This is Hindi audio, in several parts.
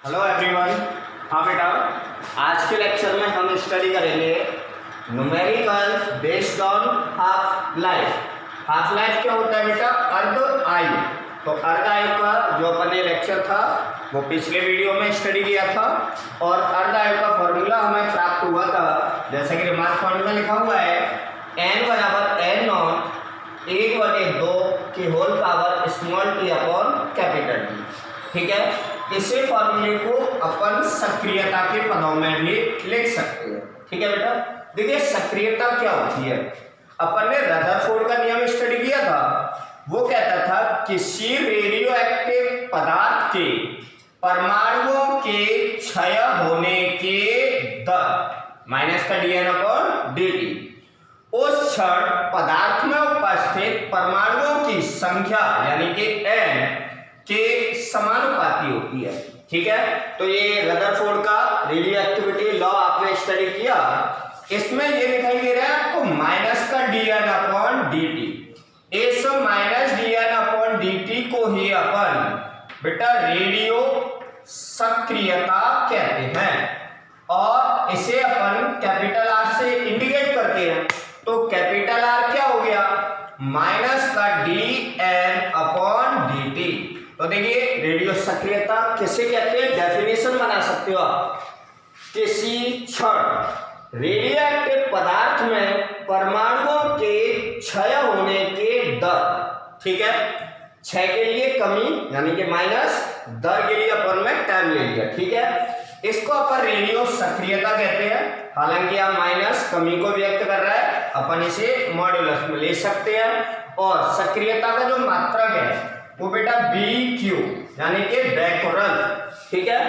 Hello everyone. हाँ बेटा, आज के लेक्चर में हम स्टडी करेंगे numericals based on half life. Half life क्या होता है बेटा? अर्ध आयु। तो अर्ध आयु का जो अपन ने लेक्चर था वो पिछले वीडियो में स्टडी किया था और अर्ध आयु का फॉर्मूला हमें प्राप्त हुआ था। जैसे कि रिमार्क फॉर्मूला लिखा हुआ है n बराबर n नॉट 1/2 की whole power small t upon capital T. ठीक है, इसी फॉर्मूले को अपन सक्रियता के पदों में भी लिख सकते हैं। ठीक है बेटा, देखिए सक्रियता क्या होती है। अपन ने रदरफोर्ड का नियम स्टडी किया था। वो कहता था किसी रेडियो एक्टिव पदार्थ के परमाणुओं के क्षय होने के दर माइनस का dN अपॉन dt उस क्षण पदार्थ में उपस्थित परमाणुओं की संख्या यानी कि n के समानुपाती होती है। ठीक है, तो ये रदरफोर्ड का रेडियो एक्टिविटी लॉ आपने स्टडी किया। इसमें ये दिखाई दे रहा है आपको माइनस का dN अपॉन dt। इस माइनस dN अपॉन dt को ही अपन बेटा रेडियो सक्रियता कहते हैं और इसे अपन कैपिटल R से इंडिकेट करते हैं। तो कैपिटल R क्या हो गया? माइनस का dN अपॉन dt। तो देखिए रेडियो सक्रियता किसे कहते हैं, डेफिनेशन बना सकते हो आप। किसी क्षण रेडियो एक्टिव पदार्थ में परमाणुओं के क्षय होने के दर, ठीक है, क्षय के लिए कमी यानी कि माइनस, दर के लिए अपन में टाइम ले लिया। ठीक है, इसको अपन रेडियो सक्रियता कहते हैं। हालांकि आप माइनस कमी को व्यक्त कर रहा है, अपन इसे मॉड्यूलस में ले सकते हैं। और सक्रियता का जो मात्रक है वो बेटा BQ यानी कि बैकोरल। ठीक है,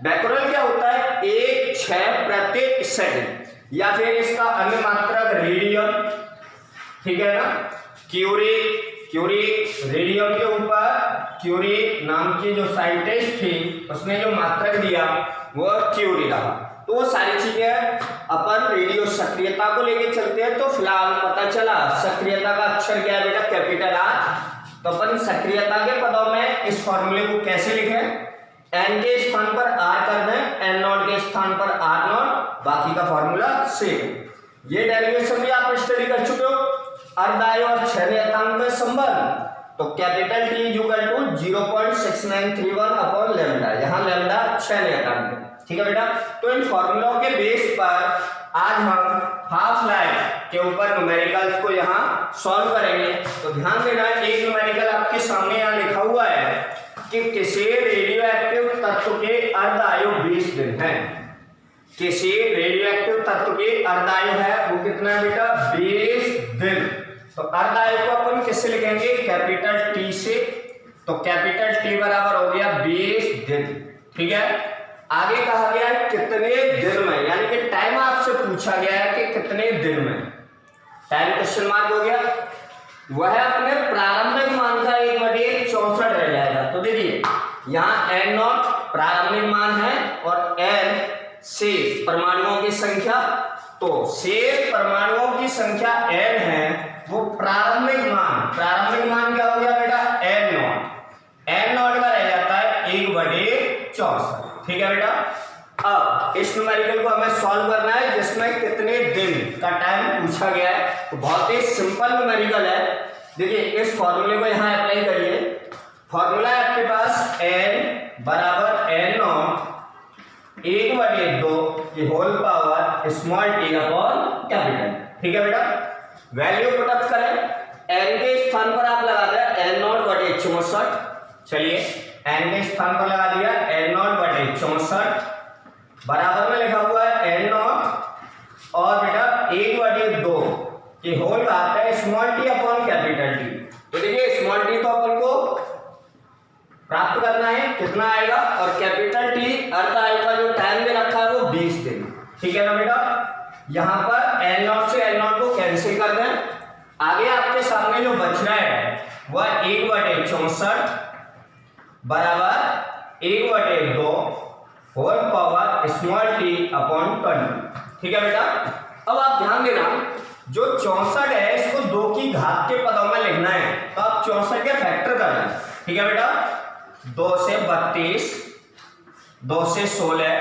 बैकोरल क्या होता है? 1/6 प्रति सेकंड या फिर इसका अन्य मात्रक रेडियन। ठीक है ना, क्यूरी रेडियम के ऊपर क्यूरी नाम की जो साइंटिस्ट थी उसने जो मात्रक दिया वो क्यूरी रहा। तो वो सारी चीजें अपन रेडियो सक्रियता को लेके चलते हैं। तो फिलहाल पता चला सक्रियता का अक्षर क्या है बेटा? Capital R। तो अपन सक्रियता के पदों में इस फॉर्मूले को कैसे लिखें? n के स्थान पर R कर दें, n नॉट के स्थान पर R नॉट, बाकी का फॉर्मूला सेम। ये डेरिवेशन भी आप स्टडी कर चुके हो। अर्ध आयु और क्षय नियतांक में संबंध, तो capital T equal to 0.6931 upon lambda, यहाँ लैम्डा क्षय नियतांक है। ठीक है बेटा, तो इन फॉर्मूलों के बेस पर आज हम हाफ लाइफ के ऊपर न्यूमेरिकल्स को यहाँ सॉल्व करेंगे। तो ध्यान देना, एक न्यूमेरिकल आपके सामने यहाँ लिखा हुआ है कि किसी रेडियो एक्टिव तत्व के अर्ध आयु 20 दिन है। किसी रेडियो एक्टिव तत्व की अर्ध आयु है वो कितना है बेटा? 20 दिन। तो अर्ध आयु को अपन किससे लिखेंगे? कैपिटल T से। तो कैपिटल T बराबर हो गया 20 दिन। ठीक है, आगे कहा गया है कितने दिन में, यानी कि टाइम आपसे पूछा गया है कि कितने दिन में। टाइम क्वेश्चन मार्क हो गया, वह अपने प्रारंभिक मान का 1/64 रह जाएगा। तो देखिए यहाँ n नॉट प्रारंभिक मान है और n शेष परमाणुओं की संख्या। तो शेष परमाणुओं की संख्या n है, वो प्रारंभिक मान क्या हो गया बेटा? n नॉट का रह जाता है 1/64। ठीक है बेटा, अब इस न्यूमेरिकल को हमें सॉल्व करना है जिसमें कितने दिन का टाइम पूछा गया है। तो बहुत ही सिंपल न्यूमेरिकल है। देखिए इस फॉर्मूले को यहाँ अप्लाई करिए। फॉर्मूला है आपके पास n बराबर n नॉट 1/2 की whole power small t upon capital. ठीक है बेटा, वैल्यू पुट अप करें। n के स्थान पर आप लगा दें n नॉट बटे 64। चलिए n के स्थान पर लगा दिया n नॉट बटे 64 बराबर में लिखा हुआ है n नॉट और बेटा 1/2 की होल बात है small t upon capital T। तो देखिए स्मॉल t तो अपन को प्राप्त करना है, कितना आएगा, और कैपिटल T अर्ध आयु का जो टाइम में रखा है वो 20 दिन। ठीक है ना बेटा, यहाँ पर n नॉट से n नॉट को कैंसिल कर दें। आगे आपके सामने जो बच रहा है वह 1/64 बराबर 1/2 whole power small t upon 20। ठीक है बेटा, अब आप ध्यान देना, जो 64 है इसको 2 की घात के पदों में लिखना है। तो आप 64 के फैक्टर करना है। ठीक है बेटा, 2 से 32 2 से 16,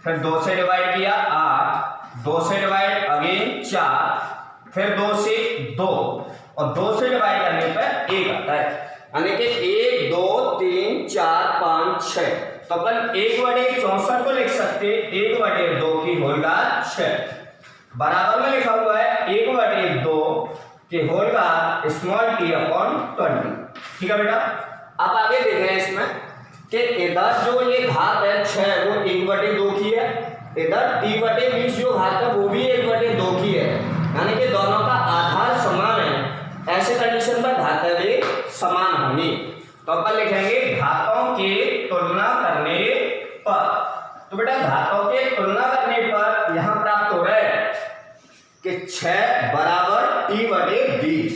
फिर 2 से डिवाइड किया 8, 2 से डिवाइड अगेन 4, फिर 2 से 2 और 2 से डिवाइड करने पर 1 आता है, यानी कि 1 2 3 4 5 6। तो अपन 1/64 को लिख सकते 1/2 की होल घात 6 बराबर में लिखा हुआ है 1/2 के होल घात स्मॉल t अपॉन 20। ठीक है बेटा, अब आगे देख रहे हैं इसमें कि इधर जो ये घात है 6 वो 1/2 की है, इधर t/20 जो घात है वो भी 1/2 की है, यानी कि दोनों का आधार समान है। ऐसे कंडीशन पर घातें भी समान होंगी। तो अपन लिखेंगे घातों की तुलना करने पर। तो बेटा घातों की तुलना करने पर यहां प्राप्त हो रहा है कि 6 बराबर t/20।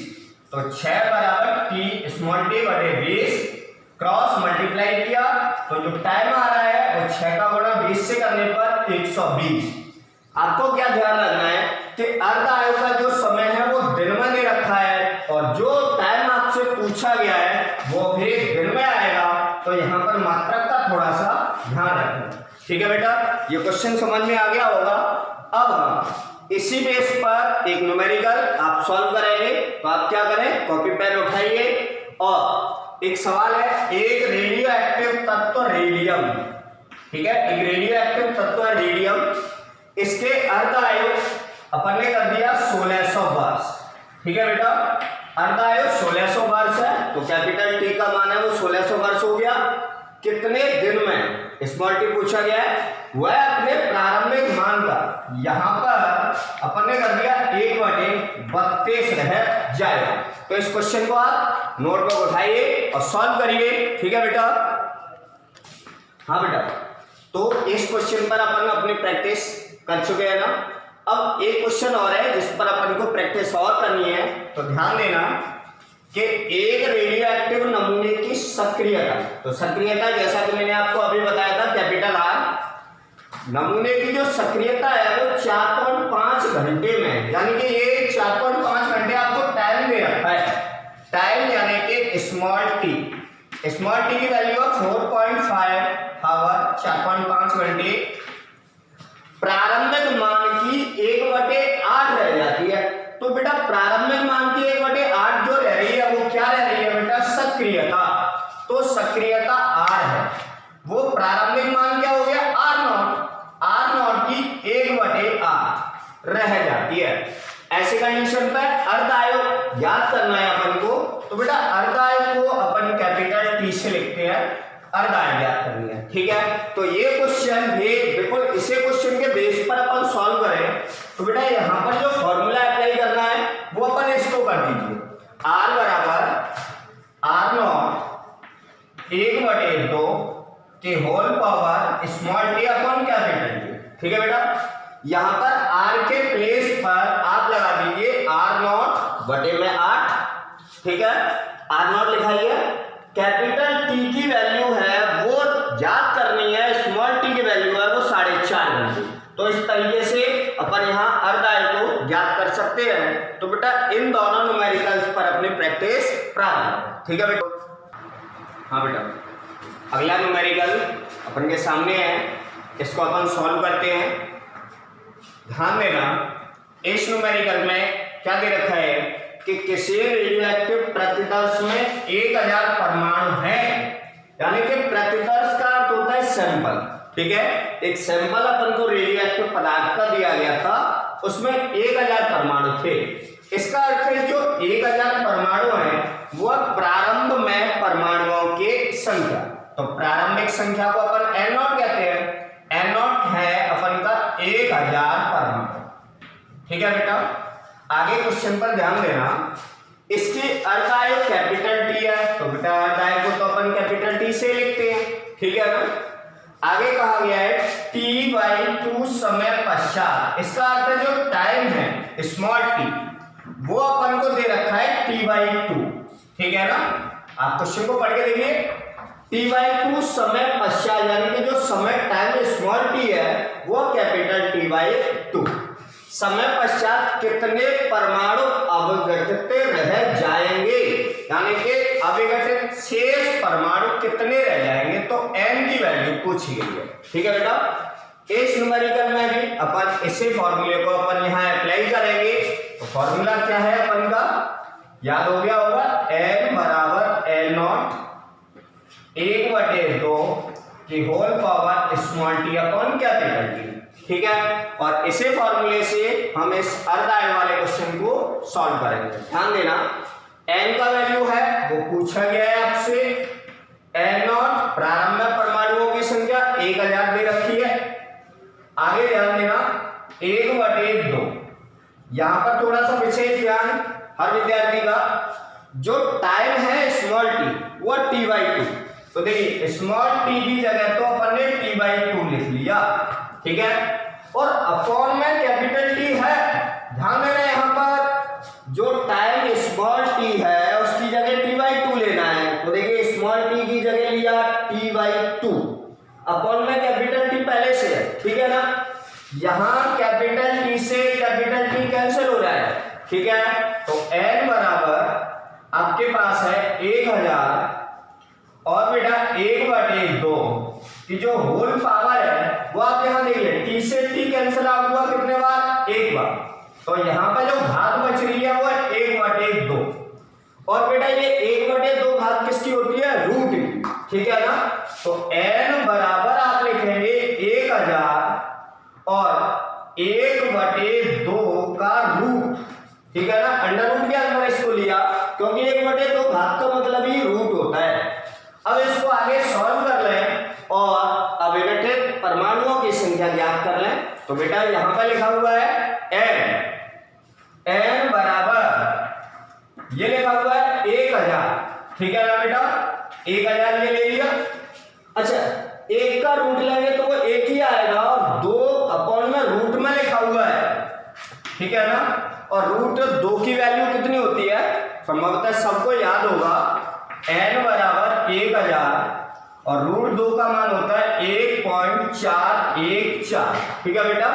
तो 6 बराबर t small t/20 cross multiply किया तो जो टाइम आ रहा है वो 6 का गुणा 20 से करने पर 120। आपको क्या ध्यान रखना है कि अर्ध आयु का जो समय है वो दिन में दे रखा है और जो टाइम आपसे पूछा गया है वो भी दिन में आएगा, तो यहाँ पर मात्रक का थोड़ा सा ध्यान रखें। ठीक है बेटा, ये क्वेश्चन समझ में आ गया होगा। अब हम इसी बेस पर एक न्यूमेरिकल आप सॉल्व करेंगे। तो आप क्या करें, कॉपी पेन उठाइए और एक सवाल है, एक रेडियो एक्टिव तत्व रेडियम, ठीक है, एक रेडियो एक्टिव तत्व रेडियम, इसके अर्ध आयु अपन ने कर दिया 1600 वर्ष। ठीक है बेटा, अर्ध आयु 1600 वर्ष है, तो कैपिटल टी का मान है वो 1600 वर्ष हो गया। कितने दिन में स्मॉल टी पूछा गया है, वह अपने प्रारंभिक मान का यहां पर अपन ने कर दिया 1/32 रह जाएगा। तो इस क्वेश्चन को आप नोटबुक उठाइए और सॉल्व करिए। ठीक है बेटा, हाँ बेटा, तो इस क्वेश्चन पर अपन अपनी प्रैक्टिस कर चुके हैं ना। अब एक क्वेश्चन और है जिस पर अपन को प्रैक्टिस और करनी है। तो ध्यान देना कि एक रेडियो एक्टिव नमूने की सक्रियता, तो सक्रियता जैसा कि मैंने आपको अभी बताया था कैपिटल आर, नमूने की जो सक्रियता है वो 4.5 घंटे में, यानी कि ये 4.5 घंटे आपको टाइम दे रखा है। टाइम यानी कि स्मॉल टी की वैल्यू 4.5 आवर, 4.5 घंटे। प्रारंभिक मान की 1/8 रह जाती है। तो बेटा प्रारंभिक मान की 1/8 जो रह रही है वो क्या रह रही है बेटा, सक्रियता। तो सक्रियता R है, वो प्रारंभिक मान क्या हो गया R0 की 1/8 रह जाती है। ऐसे कंडीशन पर अर्ध आयु याद करना है अपन को। तो बेटा अर्ध आयु को अपन कैपिटल T से लिखते हैं, अर्ध आयु याद करनी है। ठीक है, तो ये क्वेश्चन भी बिल्कुल इसे क्वेश्चन के बेस पर अपन सॉल्व करें। तो बेटा यहाँ पर जो फॉर्मूला अप्लाई करना है वो अपन इसको कर दीजिए, R बराबर R0 1/2 के whole power small t upon capital T. ठीक है बेटा, यहाँ पर R के प्लेस पर आप लगा दीजिए R0/8। ठीक है, R0 लिखाइए। कैपिटल टी की वैल्यू है वो याद करनी है, स्मॉल टी की वैल्यू है वो 4.5 घंटे। तो इस तरीके से अपन यहाँ अर्ध आयु को ज्ञात कर सकते हैं। तो बेटा इन दोनों न्यूमेरिकल्स पर अपनी प्रैक्टिस प्रारंभ। ठीक है बेटा, हाँ बेटा, अगला न्यूमेरिकल अपन के सामने है, इसको अपन सॉल्व करते हैं। ध्यान देना, इस न्यूमेरिकल में क्या दे रखा है कि किसी रेडियो एक्टिव प्रतिदर्श में 1000 परमाणु है, यानी कि प्रतिदर्श का अर्थ होता है सैंपल। ठीक है, एक सैंपल अपन को रेडियो एक्टिव पदार्थ का दिया गया था, उसमें 1000 परमाणु थे। इसका अर्थ है जो 1000 परमाणु है वह प्रारंभ में परमाणुओं की संख्या, तो प्रारंभिक संख्या को अपन N0 कहते हैं। N0 है अपन का 1000 परमाणु। ठीक है बेटा, आगे क्वेश्चन पर ध्यान देना, इसकी अर्ध आयु कैपिटल टी है, तो बेटा अर्ध आयु को तो अपन कैपिटल टी से लिखते हैं। ठीक है ना, आगे कहा गया है t/2 समय पश्चात, इसका अर्थ है जो टाइम है स्मॉल टी वो अपन को दे रखा है t/2। ठीक है ना, आप क्वेश्चन को पढ़ के देखिए, t/2 समय पश्चात, यानी कि जो समय टाइम स्मॉल टी है वो कैपिटल T/2। समय पश्चात कितने परमाणु अविघटित रह जाएंगे, यानी कि अविघटित शेष परमाणु कितने रह जाएंगे, तो n की वैल्यू पूछी गई है। ठीक है बेटा, इस न्यूमेरिकल में भी अपन इसी फॉर्मूले को अपन यहाँ अप्लाई करेंगे। तो फॉर्मूला क्या है अपन का, याद हो गया होगा, n बराबर L0 1/2 की whole power small t upon capital T. ठीक है, और इसी फॉर्मूले से हम इस अर्ध-आयन वाले क्वेश्चन को सॉल्व करेंगे। ध्यान देना, n का वैल्यू है वो पूछा गया है आपसे, N0 प्रारंभ में परमाणुओं की संख्या 1000 दे रखी है। आगे ध्यान देना 1/2, यहां पर थोड़ा सा विशेष ध्यान हर विद्यार्थी का, जो टाइम है स्मॉल टी वो t/2, तो देखिए स्मॉल t की जगह तो अपन ने t/2 लिख लिया। ठीक है, और अपॉन में कैपिटल टी है। ध्यान देना यहाँ पर जो टाइम स्मॉल t है उसकी जगह t/2 लेना है, तो देखिए स्मॉल t की जगह लिया t/2, अपॉन में कैपिटल टी पहले से है। ठीक है ना, यहां कैपिटल टी से कैपिटल टी कैंसिल हो रहा है। ठीक है, तो n बराबर आपके पास है 1000 और बेटा 1/2 की जो होल पावर है वो आप यहां देखिए, t से t कैंसिल आउट हुआ कितने बार, एक बार, तो यहां पर जो घात बच रही है वो है 1/2। और बेटा ये 1/2 घात किसकी होती है, रूट की। ठीक है ना, तो n बराबर आप लिखेंगे 1000 और 1/2 का रूट। ठीक है ना, अंडर रूट के अंदर इसको लिया, क्योंकि 1/2 घात का मतलब ही रूट होता है। अब इसको आगे सॉल्व कर लें और अविघटित परमाणुओं की संख्या ज्ञात कर लें। तो बेटा यहां पर लिखा हुआ है n बराबर ये लिखा हुआ है 1000। ठीक है ना बेटा, 1000 ये ले लिया। अच्छा, एक का रूट लेंगे तो वो एक ही आएगा, और 2 अपॉन में रूट में लिखा हुआ है। ठीक है ना, और रूट 2 की वैल्यू कितनी होती है, संभवतः सबको याद होगा, n बराबर 1000 और रूट 2 का मान होता है 1.414। ठीक है बेटा,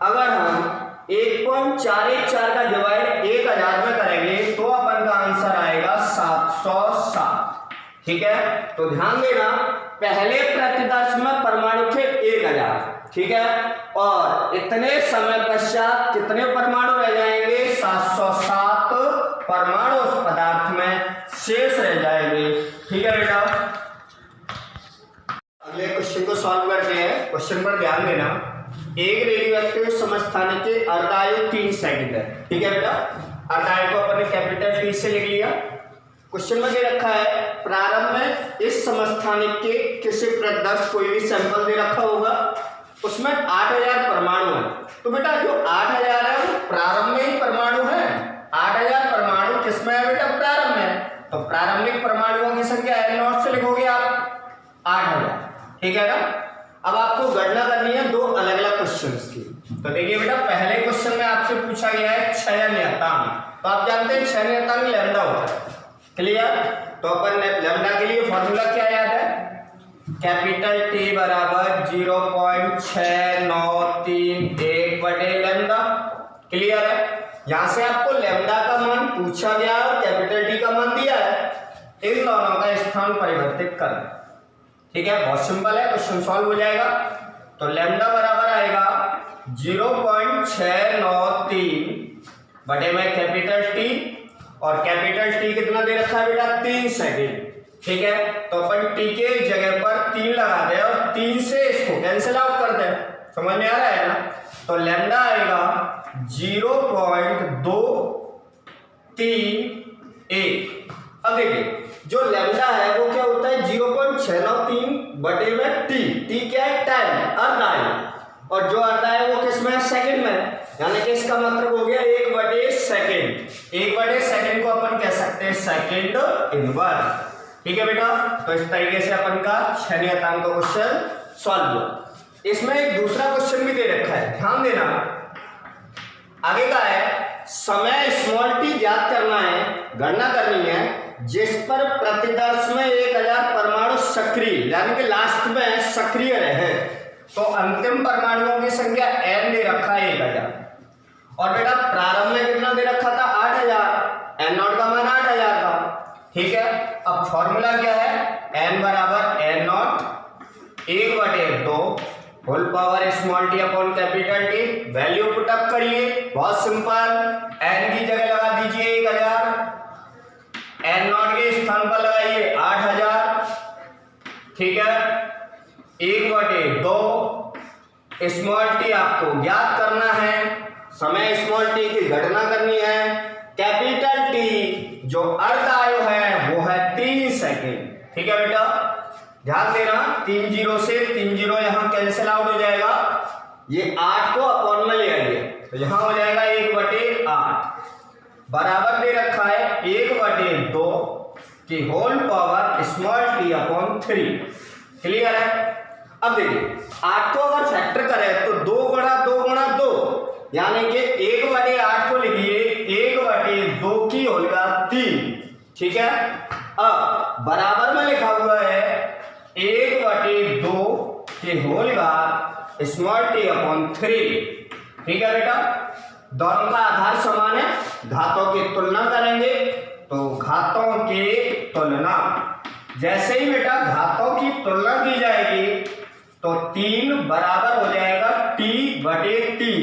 अगर हम 1.414 का डिवाइड 1000 में करेंगे तो अपन का आंसर आएगा 707। ठीक है, तो ध्यान देना, पहले प्रतिदर्श में परमाणु थे 1000। ठीक है, और इतने समय पश्चात कितने परमाणु रह जाएंगे, 707 परमाणु उस पदार्थ में शेष रह जाएंगे। ठीक है बेटा, अगले क्वेश्चन को सॉल्व करते हैं। क्वेश्चन पर ध्यान देना, एक रेडियोएक्टिव समस्थानिक के अर्धायु 3 सेकंड है। ठीक है बेटा, अर्धायु को अपन ने कैपिटल T से लिख लिया। क्वेश्चन में दे रखा है, प्रारंभ में इस समस्थानिक के किसी प्रतिदर्श कोई भी सैंपल दे रखा होगा, उसमें 8000 परमाणु है। तो बेटा जो 8000 है वो प्रारंभ में ही परमाणु है। 8000 परमाणु किसमें है बेटा, प्रारंभ में, तो प्रारंभिक परमाणुओं की संख्या N0 से लिखोगे आप 8000। ठीक है ना, अब आपको गणना करनी है 2 अलग अलग क्वेश्चंस की। तो देखिए बेटा, पहले क्वेश्चन में आपसे पूछा गया है क्षय नियतांक। तो आप जानते हैं क्षय नियतांक लैम्डा होता है। क्लियर, तो अपन लैम्डा के लिए फॉर्मूला क्या याद है, कैपिटल T बराबर 0.6931/लैम्डा। क्लियर है, यहां से आपको लैम्डा का मान पूछा गया और कैपिटल T का मान दिया है, इन दोनों का स्थान परिवर्तित कर। ठीक है, बहुत सिंपल है, क्वेश्चन सॉल्व हो जाएगा। तो लैम्डा बराबर आएगा 0.693 में कैपिटल T, और कैपिटल T कितना दे रखा है बेटा, 3 सेकेंड। ठीक है, तो अपन T के जगह पर 3 लगा दे और 3 से इसको कैंसिल आउट कर दे। समझ में आ रहा है ना, तो लैम्डा आएगा 0.231। अब देखिए जो लैम्डा है वो क्या होता है, 0.693 T क्या है, टाइम, अर्धायु, और जो अर्धायु वो किसमें है, सेकंड में, यानी कि इसका मतलब हो गया 1/सेकंड। 1/सेकंड को अपन कह सकते हैं सेकंड इनवर्स। ठीक है बेटा, तो इस तरीके से अपन का क्षय नियतांक का क्वेश्चन सॉल्व हुआ। इसमें एक दूसरा क्वेश्चन भी दे रखा है, ध्यान देना, आगे का है, समय स्मॉल t ज्ञात करना है, गणना करनी है, जिस पर प्रतिदर्श में 1000 परमाणु सक्रिय यानी कि लास्ट में सक्रिय रहे, तो अंतिम परमाणुओं की संख्या n दे रखा है 1000। और बेटा प्रारंभ में कितना दे रखा था 8000, एन नॉट का मान 8000 था। ठीक है, अब फॉर्मूला क्या है, एन बराबर N naught 1/2 whole power small t upon capital T. Value put up करिए, बहुत सिंपल, एन की जगह लगा दीजिए 1000, एन नॉट के स्थान पर लगाइए 8000। ठीक है, 1/2 स्मॉल टी आपको ज्ञात करना है, समय स्मॉल टी की गणना करनी है। कैपिटल टी जो अर्ध आयु है वो है 3 सेकेंड। ठीक है बेटा, ध्यान देना, 3 0 से 3 0 यहां कैंसिल आउट हो जाएगा, ये 8 को अपॉन में ले आइए तो यहां हो जाएगा 1/8 बराबर दे रखा है 1/2 की whole power small t upon 3। Clear है? अब देखिए 8 को अगर फैक्टर करें तो 2 गुणा 2 गुणा 2 यानी कि 1/8 को लिखिए 1/2 की होगा 3। ठीक है, अब बराबर में लिखा हुआ है 1/2 की होल का स्मॉल टी अपॉन 3। ठीक है बेटा, दोनों का आधार समान है, घातों की तुलना करेंगे तो घातों की तुलना, जैसे ही बेटा घातों की तुलना की जाएगी तो 3 बराबर हो जाएगा t/3,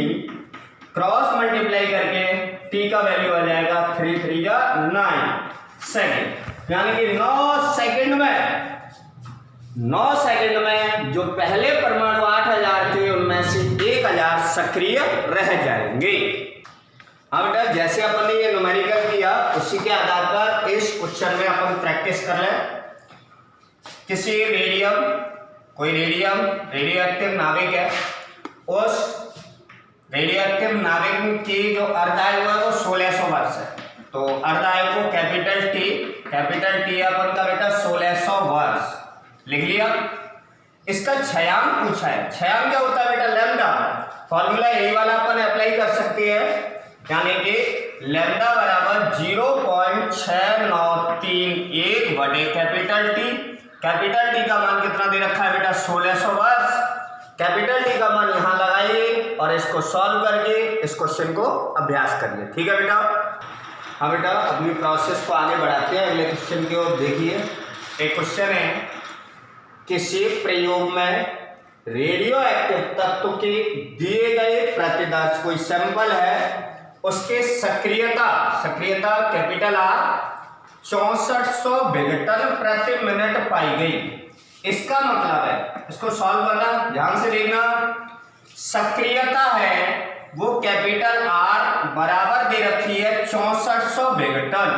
क्रॉस मल्टीप्लाई करके t का वैल्यू आ जाएगा 3 3 या 9 सेकेंड, यानी कि 9 सेकेंड में जो पहले परमाणु 8000 थे उनमें से 1000 सक्रिय रह जाएंगे। अब बेटा जैसे अपन ने ये न्यूमेरिकल किया उसी के आधार पर इस क्वेश्चन में अपन प्रैक्टिस कर लें। किसी कोई रेडियो एक्टिव नाभिक है, उस रेडियो एक्टिव नाभिक की जो अर्धायु है वो 1600 वर्ष है, तो अर्धायु को कैपिटल टी अपन का बेटा 1600 वर्ष लिख लिया। इसका क्षयांक पूछा है, क्षयांक क्या होता है बेटा, लैम्डा। फॉर्मूला यही वाला अपन अप्लाई कर सकते हैं, यानी कि लैम्डा बराबर 0.6931 बटे कैपिटल टी का मान कितना दे रखा है बेटा 1600 वर्ष। कैपिटल टी का मान यहां लगाइए और इसको सॉल्व करके इस क्वेश्चन को अभ्यास करिए। ठीक है बेटा, हाँ बेटा अपनी प्रोसेस को आगे बढ़ाते हैं, अगले क्वेश्चन की ओर देखिए। एक क्वेश्चन है, किसी प्रयोग में रेडियो एक्टिव तत्व के दिए गए प्रतिदर्श कोई सैंपल है, उसके सक्रियता कैपिटल R 6400 विघटन प्रति मिनट पाई गई। इसका मतलब है, इसको सॉल्व करना, ध्यान से देखना, सक्रियता है वो कैपिटल R बराबर दे रखी है 6400 विघटन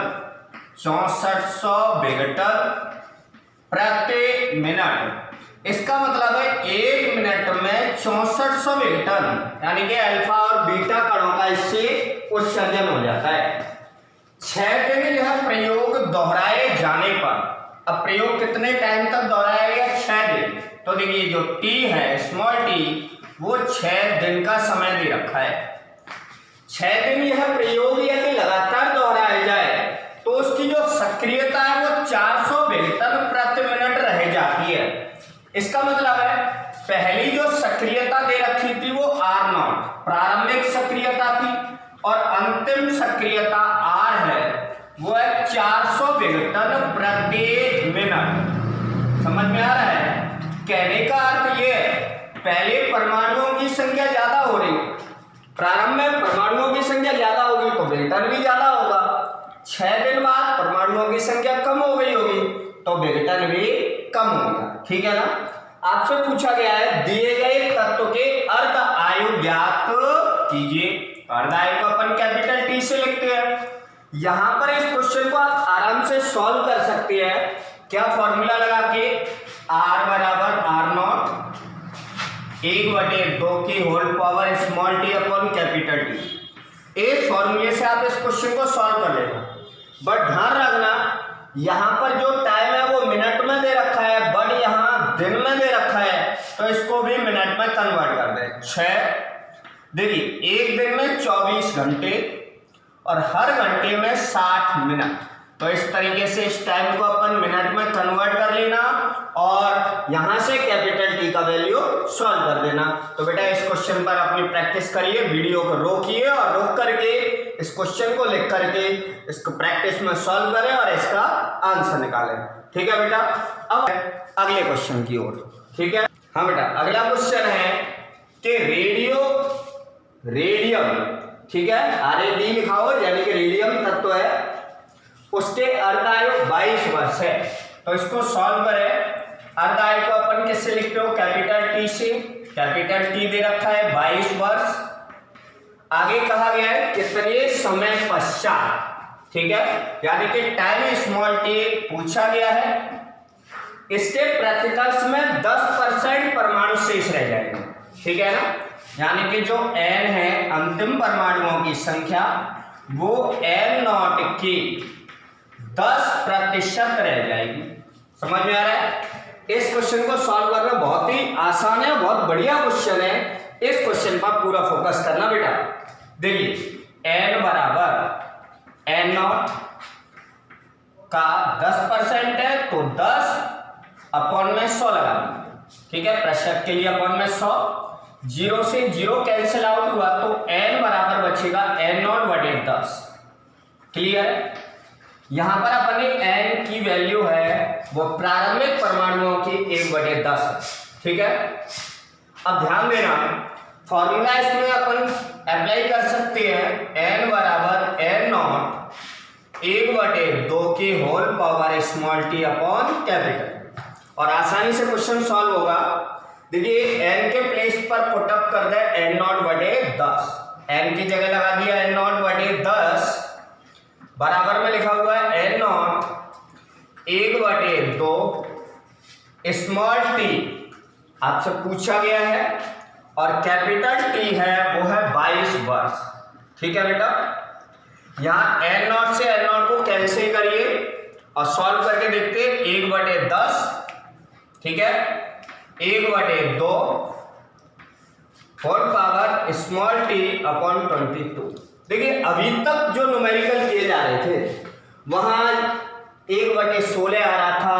प्रति मिनट। इसका मतलब है 1 मिनट में 6400 विघटन, यानी कि अल्फा और बीटा कणों का इससे उत्सर्जन हो जाता है। 6 दिन यह प्रयोग दोहराए जाने पर, अब प्रयोग कितने टाइम तक दोहराया गया, 6 दिन, तो देखिए जो t है स्मॉल t वो 6 दिन का समय दे रखा है। 6 दिन यह प्रयोग यदि लगातार दोहराया जाए तो उसकी जो सक्रियता है वो 400 विघटन प्रति मिनट रह जाती है। इसका मतलब है पहली जो सक्रियता दे रखी थी वो R0 प्रारंभिक सक्रियता थी और अंतिम सक्रियता R है वो है 400 विघटन प्रति मिनट। समझ में आ रहा है? कहने का अर्थ ये है पहले परमाणुओं की संख्या ज्यादा हो रही, प्रारंभ में परमाणुओं की संख्या ज्यादा होगी तो विघटन भी ज्यादा होगा। 6 दिन बाद परमाणुओं की संख्या कम हो गई होगी तो विघटन भी कम होगा। ठीक है ना? आपसे पूछा गया है दिए गए तत्व के अर्ध आयु ज्ञात कीजिए। अर्ध आयु को अपन कैपिटल टी से लिखते हैं। यहां पर इस क्वेश्चन को आप आराम से सॉल्व कर सकते हैं। क्या फॉर्मूला लगा के R बराबर R0 1/2 की whole power small t upon capital T. इस फॉर्मूले से आप इस क्वेश्चन को सॉल्व कर लेना। बट ध्यान रखना यहां पर जो टाइम है वो मिनट में दे रखा है, बट यहां दिन में दे रखा है, तो इसको भी मिनट में कन्वर्ट कर दें। 6 देखिए एक दिन में 24 घंटे और हर घंटे में 60 मिनट, तो इस तरीके से इस टाइम को अपन मिनट में कन्वर्ट कर लेना और यहां से कैपिटल टी का वैल्यू सॉल्व कर देना। तो बेटा इस क्वेश्चन पर अपनी प्रैक्टिस करिए, वीडियो को रोकिए और रोक करके इस क्वेश्चन को लिख करके इसको प्रैक्टिस में सॉल्व करें और इसका आंसर निकालें। ठीक है बेटा, अब अगले क्वेश्चन की ओर। ठीक है, हाँ बेटा, अगला क्वेश्चन है कि रेडियम, ठीक है, RAD लिखा हो यानी कि रेडियम तत्व है, उसके अर्धायु 22 वर्ष है। तो इसको सॉल्व करें। अर्धायु को अपन किससे लिखते हो? कैपिटल टी से। कैपिटल टी दे रखा है 22 वर्ष। आगे कहा गया है कितने समय पश्चात, ठीक है, यानी कि टाइम स्मॉल टी पूछा गया है। इसके प्रतिकर्ष में 10% परमाणु शेष रह जाएंगे, ठीक है ना, यानी कि जो n है अंतिम परमाणुओं की संख्या वो n0 की 10% रह जाएगी। समझ में आ रहा है? इस क्वेश्चन को सॉल्व करना बहुत ही आसान है, बहुत बढ़िया क्वेश्चन है। इस क्वेश्चन पर पूरा फोकस करना बेटा। देखिए n बराबर n0 का 10% है तो 10 अपॉन में 100 लगा, ठीक है, प्रतिशत के लिए अपॉन में 100। 0 से 0 कैंसिल आउट हुआ तो n बराबर बचेगा n0 बटे 10। क्लियर? यहां पर अपने n की वैल्यू है वो प्रारंभिक परमाणुओं की 1/10 है, ठीक है। अब ध्यान देना, फॉर्मूला इसमें अपन अप्लाई कर सकते हैं, n बराबर n0 1/2 की whole power small t upon capital, और आसानी से क्वेश्चन सॉल्व होगा। देखिए n के प्लेस पर पुटअप कर दे n0 बटे 10, n की जगह लगा दिया n0 बटे 10, बराबर में लिखा हुआ है n0 1/2 स्मॉल टी आपसे पूछा गया है और कैपिटल टी है वो है 22 वर्ष, ठीक है बेटा। यहाँ n0 से n0 को कैंसिल करिए और सॉल्व करके देखते हैं 1/10, ठीक है, 1/2 whole power small t upon 22। देखिए अभी तक जो न्यूमेरिकल किए जा रहे थे वहां 1/16 आ रहा था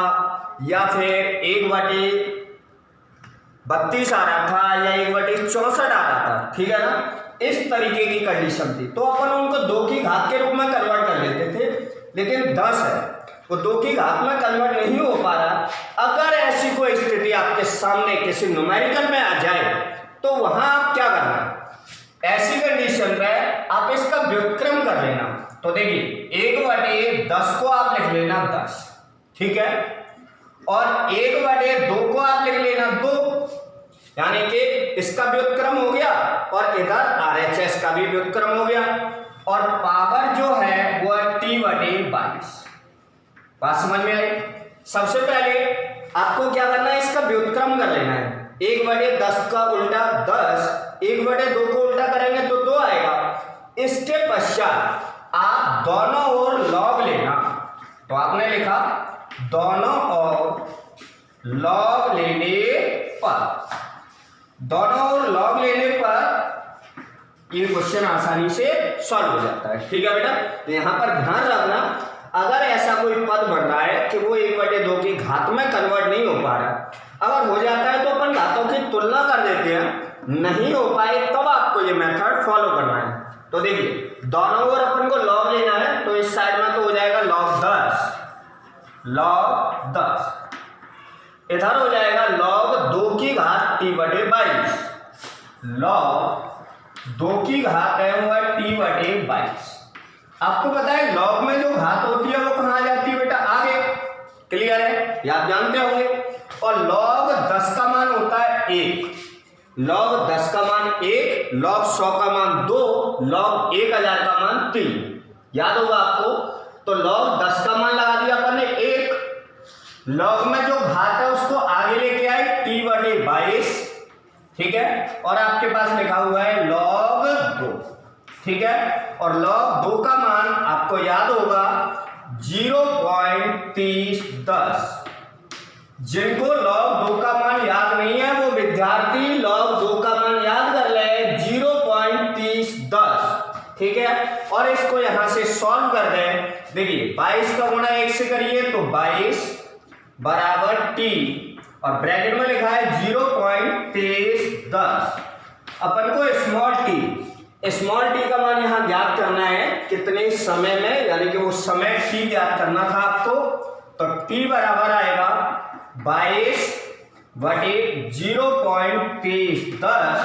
या फिर 1/32 आ रहा था या 1/64 आ रहा था, ठीक है ना, इस तरीके की कंडीशन थी। तो अपन उनको 2 की घात के रूप में कन्वर्ट कर लेते थे, लेकिन 10 है वो 2 की घात में कन्वर्ट नहीं हो पा रहा। अगर ऐसी कोई स्थिति आपके सामने किसी न्यूमेरिकल में आ जाए तो वहां आप क्या करना, ऐसी कंडीशन में आप इसका व्युत्क्रम कर लेना। तो देखिए 1/10 को आप लिख लेना 10, ठीक है, और 1/2 को आप लिख लेना 2, यानी कि इसका व्युत्क्रम हो गया और इधर RHS का भी व्युत्क्रम हो गया, और पावर जो है वो है T/22। बात समझ में आई? सबसे पहले आपको क्या करना है, इसका व्युत्क्रम कर लेना है। 1/10 का उल्टा 10, 1/2 को उल्टा करेंगे तो 2 आएगा। इसके पश्चात आप दोनों ओर लॉग लेना, तो आपने लिखा दोनों ओर लॉग लेने पर, दोनों ओर लॉग लेने पर ये क्वेश्चन आसानी से सॉल्व हो जाता है, ठीक है बेटा। तो यहां पर ध्यान रखना, अगर ऐसा कोई पद बन रहा है कि वो 1/2 की घात में कन्वर्ट नहीं हो पा रहा, अगर हो जाता है तो अपन घातों की तुलना कर देते हैं, नहीं हो पाए तब आपको ये मेथड फॉलो करना है। तो देखिए दोनों ओर अपन को लॉग लेना है, तो इस साइड में तो हो जाएगा log 10, इधर हो जाएगा log 2 की घात T/22, log 2 की घात है वो है T/22। आपको पता है लॉग में जो घात होती है वो कहां जाती है बेटा, आगे, क्लियर है, ये आप जानते होंगे। और log 10 का मान होता है 1, log 10 का मान 1, log 100 का मान 2, log 1000 का मान 3, याद होगा आपको। तो log 10 का मान लगा दिया अपन ने 1, log में जो घात है उसको आगे लेके आए T/22, ठीक है, और आपके पास लिखा हुआ है log 2, ठीक है, और log 2 का मान आपको याद होगा 0.3010। जिनको log 2 का मान याद नहीं है वो विद्यार्थी log 2 का मान याद कर ले 0.3010, ठीक है। और इसको यहां से सॉल्व कर दें। देखिए 22 का गुणा 1 से करिए तो 22 बराबर टी और ब्रैकेट में लिखा है 0.2310। अपन को स्मॉल टी का मान यहां ज्ञात करना है कितने समय में, यानी कि वो समय टी ज्ञात करना था आपको। तो टी बराबर आएगा 22/0.2310।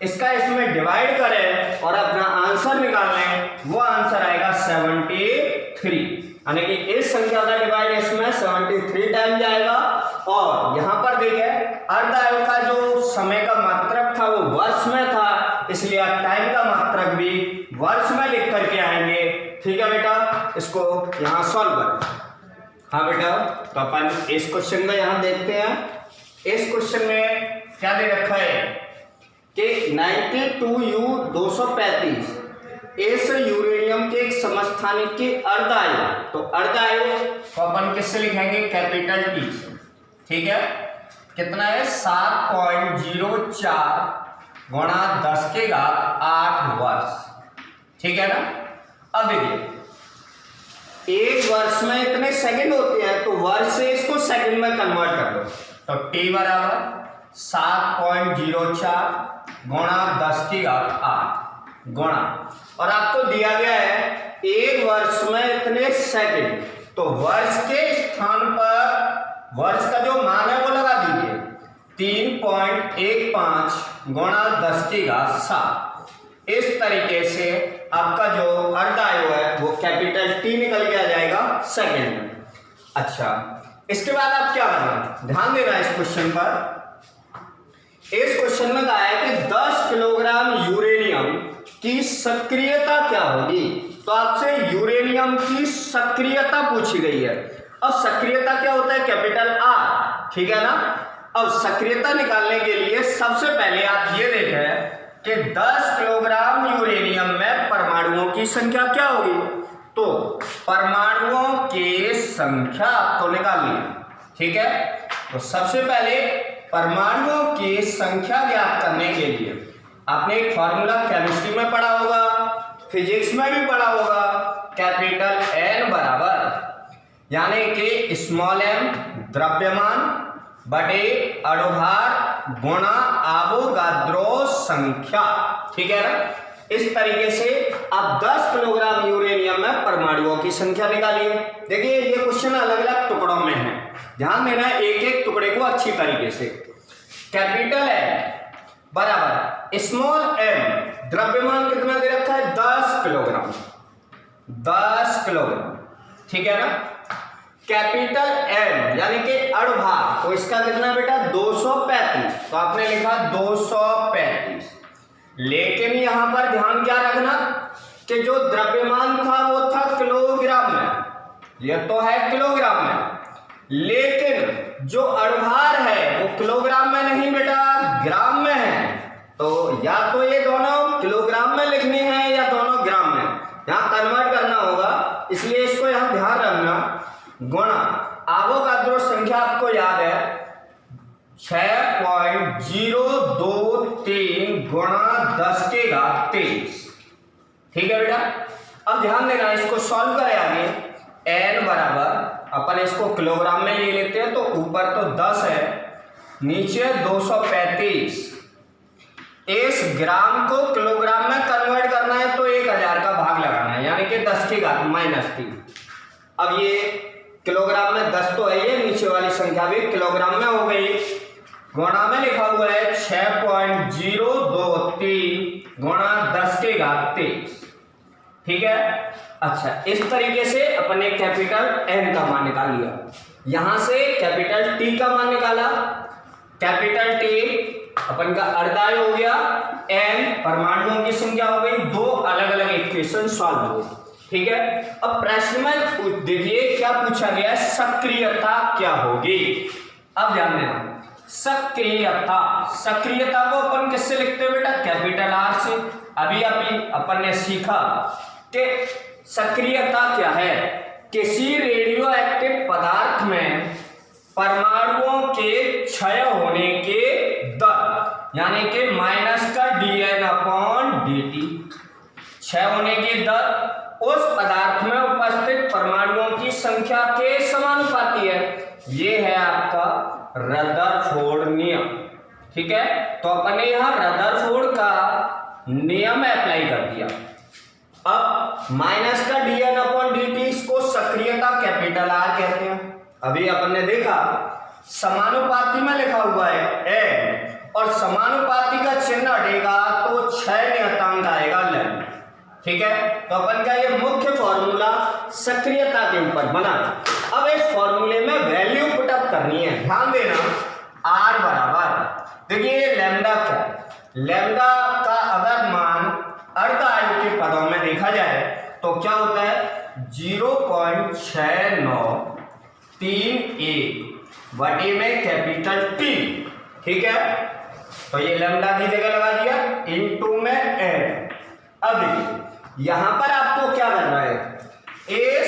इसका इसमें डिवाइड करें और अपना आंसर निकाल लें, वो आंसर आएगा 73। यानी कि इस संख्या का डिवाइड इसमें 73 टाइम जाएगा। और यहां पर देखिए अर्ध आयु का जो समय का मात्रक था वो वर्ष में था, इसलिए आप टाइम का मात्रक भी वर्ष में लिख करके आएंगे। ठीक है बेटा, इसको यहां सॉल्व करें। हाँ बेटा, तो अपन इस क्वेश्चन में यहां देखते हैं। इस क्वेश्चन में क्या दे रखा है कि 92U235 इस यूरेनियम के एक समस्थानिक की अर्ध आयु, तो अर्ध आयु को अपन किससे लिखेंगे, कैपिटल टी। ठीक है, कितना है 7.04 गुणा 10⁸ वर्ष। ठीक है ना। अब देखिए एक वर्ष में इतने सेकंड होते हैं, तो वर्ष से इसको सेकंड में कन्वर्ट कर दो। तो टी बराबर 7.04 गुणा 10⁸ गुणा, और आपको दिया गया है एक वर्ष में इतने सेकंड, तो वर्ष के स्थान पर वर्ष का जो मान है वो लगा दीजिए 3.15 गुणा 10⁻⁷। इस तरीके से आपका जो अर्ध आयु है वो कैपिटल टी निकल के आ जाएगा सेकंड में। अच्छा, इसके बाद आप क्या करना, ध्यान देना इस क्वेश्चन पर। इस क्वेश्चन में कहा है कि 10 किलोग्राम यूरेनियम की सक्रियता क्या होगी। तो आपसे यूरेनियम की सक्रियता पूछी गई है। अब सक्रियता क्या होता है, कैपिटल आर। ठीक है ना। अब सक्रियता निकालने के लिए सबसे पहले आप ये देखें कि 10 किलोग्राम यूरेनियम में परमाणुओं की संख्या क्या होगी। तो परमाणुओं की संख्या आपको निकालनी है। ठीक है, तो सबसे पहले परमाणुओं की संख्या ज्ञात करने के लिए आपने एक फॉर्मूला केमिस्ट्री में पढ़ा होगा, फिजिक्स में भी पढ़ा होगा, कैपिटल एन बराबर यानी कि स्मॉल एम द्रव्यमान बटे अणुभार गुणा आवोगाद्रो संख्या। ठीक है ना। इस तरीके से आप 10 किलोग्राम यूरेनियम में परमाणुओं की संख्या निकालिए। देखिए ये क्वेश्चन अलग अलग टुकड़ों में है, ध्यान देना एक एक टुकड़े को अच्छी तरीके से। कैपिटल एम बराबर स्मॉल एम, द्रव्यमान कितना दे रखा है 10 किलोग्राम, 10 किलोग्राम। ठीक है ना। कैपिटल एम यानी कि अणुभार, तो इसका कितना बेटा 235, तो आपने लिखा 235। लेकिन यहां पर ध्यान क्या रखना कि जो द्रव्यमान था वो था किलोग्राम में, ये तो है किलोग्राम में, लेकिन जो अणुभार है वो किलोग्राम में नहीं बेटा ग्राम में है। तो या तो ये दोनों किलोग्राम में लिखनी है या दोनों ग्राम में, यहां कन्वर्ट करना होगा, इसलिए इसको यहां ध्यान रखना। गुणा आवोगाद्रो संख्या आपको याद है 6.023 गुणा 10⁻23। ठीक है बेटा। अब ध्यान देना, इसको सॉल्व करें आगे। एन बराबर अपन इसको किलोग्राम में ले लेते हैं, तो ऊपर तो 10 है, नीचे 235। इस ग्राम को किलोग्राम में कन्वर्ट करना है तो 1000 का भाग लगाना है, यानी कि 10⁻−3। अब ये किलोग्राम में 10 तो है, ये नीचे वाली संख्या भी किलोग्राम में हो गई। गुणा में लिखा हुआ है 6.023 गुणा 10⁻23। ठीक है। अच्छा, इस तरीके से अपन ने कैपिटल एन का मान निकाल लिया, यहां से कैपिटल टी का मान निकाला। कैपिटल टी अपन का अर्धायु हो गया, एन परमाणुओं की संख्या हो गई, दो अलग अलग इक्वेशन सॉल्व हो गई। ठीक है। अब प्रश्न में देखिए क्या पूछा गया है, सक्रियता क्या होगी। अब ध्यान देना, सक्रियता, सक्रियता को अपन किससे लिखते हैं बेटा, कैपिटल आर से। अभी अपन ने सीखा कि सक्रियता क्या है, किसी रेडियो एक्टिव पदार्थ में परमाणुओं के क्षय होने के दर, यानी कि माइनस का dN/dt, क्षय होने की दर उस पदार्थ में उपस्थित परमाणुओं की संख्या के समानुपाती है। ये है आपका रदरफोर्ड नियम। ठीक है, तो अपन ने यहां रदरफोर्ड का नियम अप्लाई कर दिया। अब माइनस का dN/dt, इसको सक्रियता कैपिटल R कहते हैं। अभी अपन ने देखा समानुपाती में लिखा हुआ है N और समानुपाती का चिन्ह हटेगा तो क्षय नियतांक आएगा लैम्डा। ठीक है, तो अपन का ये मुख्य फॉर्मूला सक्रियता के ऊपर बना। अब इस फॉर्मूले में वैल्यू पुटअप करनी है। ध्यान देना, R बराबर, देखिए ये लैम्डा क्या, लैम्डा का अगर मान अर्ध आयु के पदों में देखा जाए तो क्या होता है 0.6931 बटे में कैपिटल T। ठीक है, तो ये लैम्डा की जगह लगा दिया इनटू में n। अब यहां पर आपको क्या करना है, इस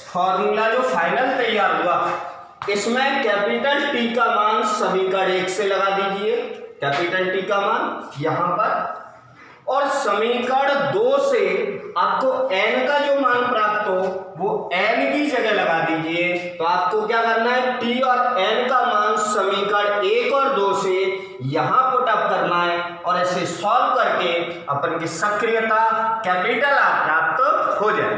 फॉर्मूला जो फाइनल तैयार हुआ इसमें कैपिटल T का मान समीकरण 1 से लगा दीजिए, कैपिटल T का मान यहां पर, और समीकरण 2 से आपको n का जो मान प्राप्त हो वो n की जगह लगा दीजिए। तो आपको क्या करना है, T और n का मान समीकरण 1 और 2 से यहां पुटअप करना है और ऐसे सॉल्व करके अपन की सक्रियता कैपिटल R प्राप्त हो जाए।